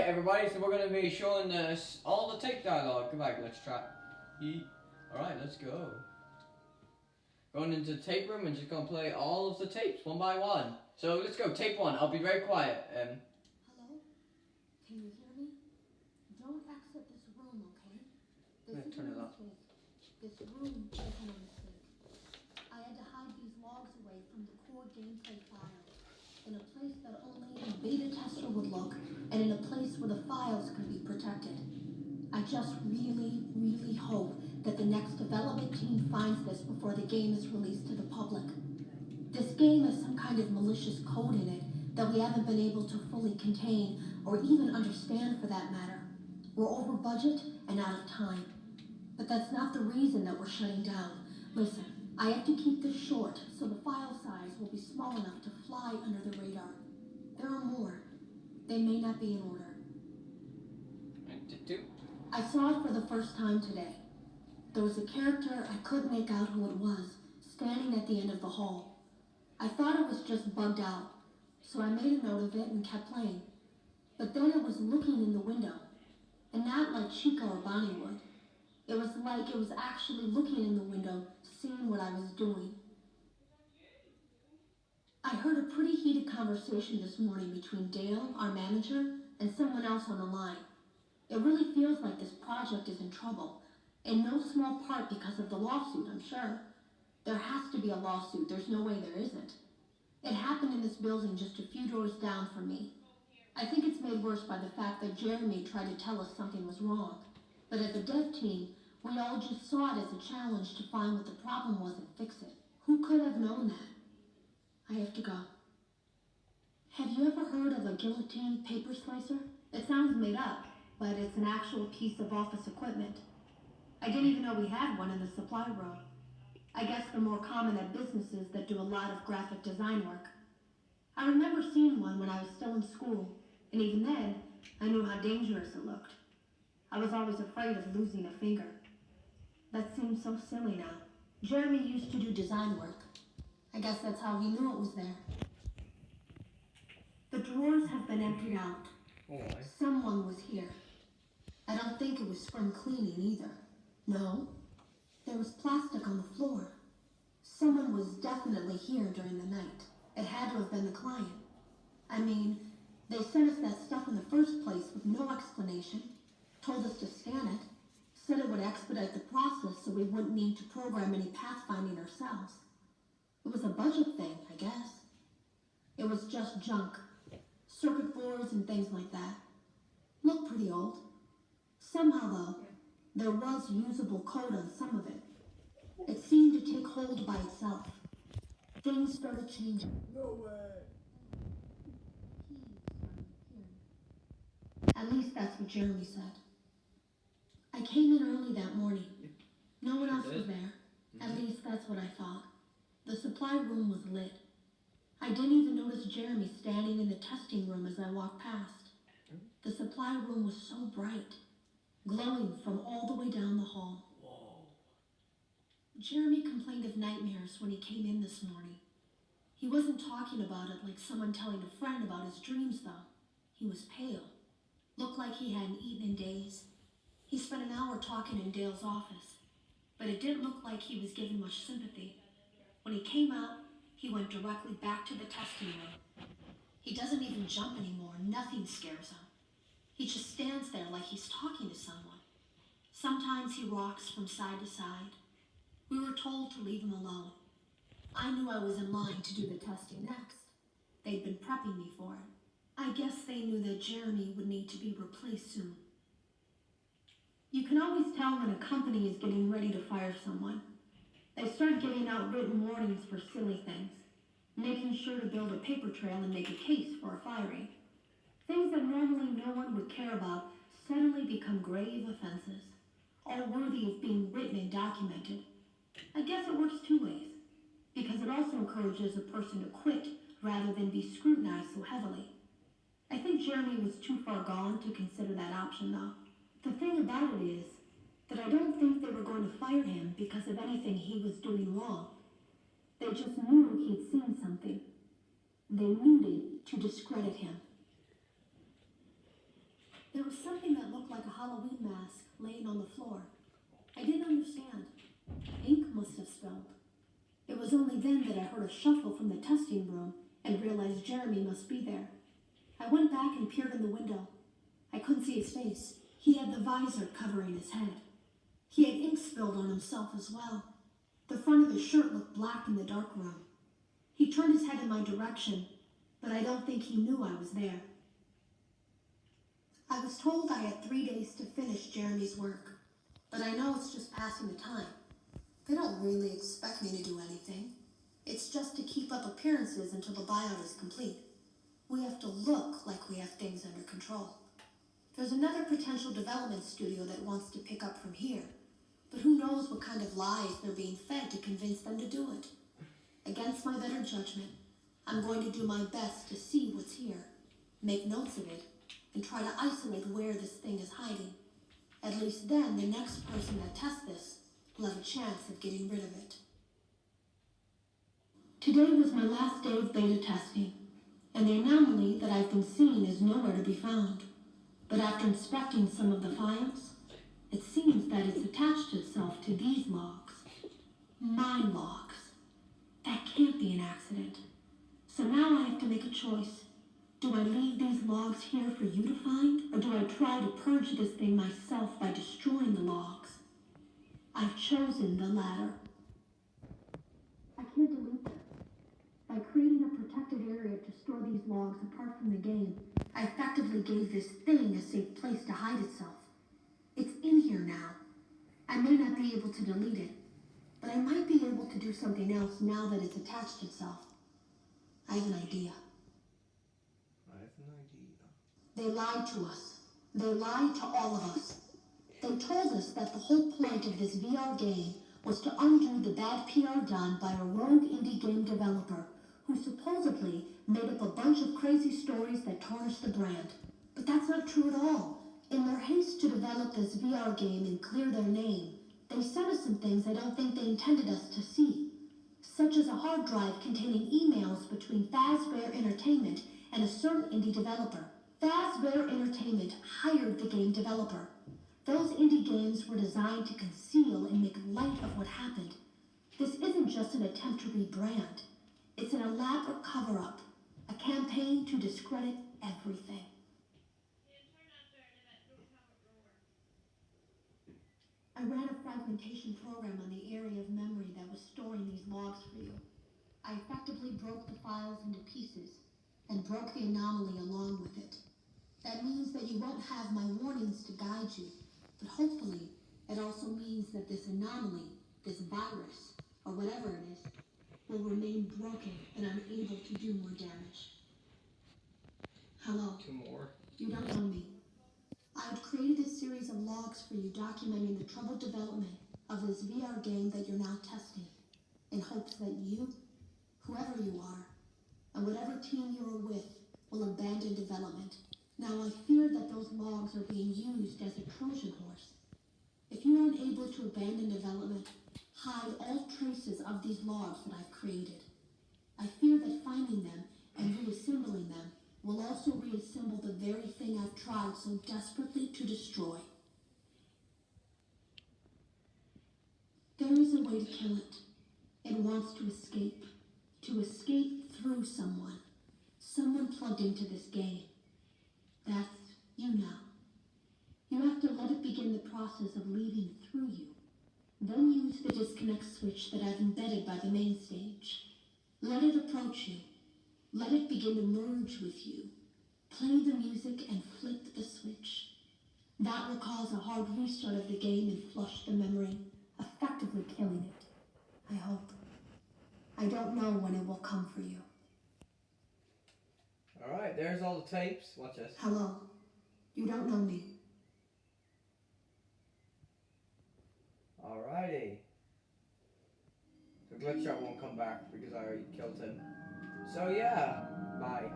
everybody, so we're going to be showing us all the tape dialogue. Come back, let's try. Alright, let's go. Going into the tape room and just going to play all of the tapes one by one. So let's go, tape one. I'll be very quiet. Hello? Can you hear me? Don't exit this room, okay? This isn't a mistake. This room isn't a mistake. I had to hide these logs away from the core gameplay files in a place that only a beta tester would look, and in a place where the files could be protected. I just really, really hope that the next development team finds this before the game is released to the public. This game has some kind of malicious code in it that we haven't been able to fully contain or even understand for that matter. We're over budget and out of time. But that's not the reason that we're shutting down. Listen, I have to keep this short so the file size will be small enough to fly under the radar. There are more. They may not be in order. I saw it for the first time today. There was a character I couldn't make out who it was, standing at the end of the hall. I thought it was just bugged out, so I made a note of it and kept playing. But then it was looking in the window, and not like Chica or Bonnie would. It was like it was actually looking in the window, seeing what I was doing. I heard a pretty heated conversation this morning between Dale, our manager, and someone else on the line. It really feels like this project is in trouble, in no small part because of the lawsuit, I'm sure. There has to be a lawsuit, there's no way there isn't. It happened in this building just a few doors down from me. I think it's made worse by the fact that Jeremy tried to tell us something was wrong. But as a dev team, we all just saw it as a challenge to find what the problem was and fix it. Who could have known that? I have to go. Have you ever heard of a guillotine paper slicer? It sounds made up, but it's an actual piece of office equipment. I didn't even know we had one in the supply room. I guess they're more common at businesses that do a lot of graphic design work. I remember seeing one when I was still in school, and even then, I knew how dangerous it looked. I was always afraid of losing a finger. That seems so silly now. Jeremy used to do design work. I guess that's how he knew it was there. The drawers have been emptied out. Oh. Someone was here. I don't think it was from cleaning either. No, there was plastic on the floor. Someone was definitely here during the night. It had to have been the client. I mean, they sent us that stuff in the first place with no explanation, told us to scan it, said it would expedite the process so we wouldn't need to program any pathfinding ourselves. It was a budget thing, I guess. It was just junk. Circuit boards and things like that. Looked pretty old. Somehow, though, there was usable code on some of it. It seemed to take hold by itself. Things started changing. No way! At least that's what Jeremy said. I came in early that morning. No one else was there. At least that's what I thought. The supply room was lit. I didn't even notice Jeremy standing in the testing room as I walked past. The supply room was so bright, glowing from all the way down the hall. Whoa. Jeremy complained of nightmares when he came in this morning. He wasn't talking about it like someone telling a friend about his dreams, though. He was pale. Looked like he hadn't eaten in days. He spent an hour talking in Dale's office, but it didn't look like he was given much sympathy. When he came out, he went directly back to the testing room. He doesn't even jump anymore. Nothing scares him. He just stands there like he's talking to someone. Sometimes he rocks from side to side. We were told to leave him alone. I knew I was in line to do the testing next. They'd been prepping me for it. I guess they knew that Jeremy would need to be replaced soon. You can always tell when a company is getting ready to fire someone. They start giving out written warnings for silly things, making sure to build a paper trail and make a case for a firing. Things that normally no one would care about suddenly become grave offenses, all worthy of being written and documented. I guess it works two ways, because it also encourages a person to quit rather than be scrutinized so heavily. I think Jeremy was too far gone to consider that option, though. The thing about it is that I don't think they were going to fire him because of anything he was doing wrong. They just knew he'd seen something. They needed to discredit him. There was something that looked like a Halloween mask laying on the floor. I didn't understand. Ink must have spilled. It was only then that I heard a shuffle from the testing room and realized Jeremy must be there. I went back and peered in the window. I couldn't see his face. He had the visor covering his head. He had ink spilled on himself as well. The front of his shirt looked black in the dark room. He turned his head in my direction, but I don't think he knew I was there. I was told I had 3 days to finish Jeremy's work, but I know it's just passing the time. They don't really expect me to do anything. It's just to keep up appearances until the buyout is complete. We have to look like we have things under control. There's another potential development studio that wants to pick up from here, but who knows what kind of lies they're being fed to convince them to do it. Against my better judgment, I'm going to do my best to see what's here, make notes of it, and try to isolate where this thing is hiding. At least then the next person that tests this will have a chance of getting rid of it. Today was my last day of beta testing, and the anomaly that I've been seeing is nowhere to be found. But after inspecting some of the files, it seems that it's attached itself to these logs. My logs. That can't be an accident. So now I have to make a choice. Do I leave these logs here for you to find, or do I try to purge this thing myself by destroying the logs? I've chosen the latter. I can't delete them. By creating a protected area to store these logs apart from the game, I effectively gave this thing a safe place to hide itself. It's in here now. I may not be able to delete it, but I might be able to do something else now that it's attached itself. I have an idea. They lied to us. They lied to all of us. They told us that the whole point of this VR game was to undo the bad PR done by a rogue indie game developer who supposedly made up a bunch of crazy stories that tarnished the brand. But that's not true at all. In their haste to develop this VR game and clear their name, they sent us some things I don't think they intended us to see, such as a hard drive containing emails between Fazbear Entertainment and a certain indie developer. Fazbear Entertainment hired the game developer. Those indie games were designed to conceal and make light of what happened. This isn't just an attempt to rebrand. It's an elaborate cover-up, a campaign to discredit everything. I ran a fragmentation program on the area of memory that was storing these logs for you. I effectively broke the files into pieces and broke the anomaly along with it. That means that you won't have my warnings to guide you, but hopefully it also means that this anomaly, this virus, or whatever it is, will remain broken and unable to do more damage. Hello. 2 more. You don't know me. I had created a series of logs for you documenting the troubled development of this VR game that you're now testing, in hopes that you, whoever you are, and whatever team you are with, will abandon development. Now I fear that those logs are being used as a Trojan horse. If you are unable to abandon development, hide all traces of these logs that I've created. I fear that finding them and reassembling them will also reassemble the very thing I've tried so desperately to destroy. There is a way to kill it. It wants to escape through someone. Someone plugged into this game. That's you now. You have to let it begin the process of leaving through you. Then use the disconnect switch that I've embedded by the main stage. Let it approach you. Let it begin to merge with you. Play the music and flip the switch. That will cause a hard restart of the game and flush the memory, effectively killing it. I hope. I don't know when it will come for you. Alright, there's all the tapes. Watch this. Hello. You don't know me. Alrighty. So Glitchshot won't come back because I already killed him. So yeah, bye.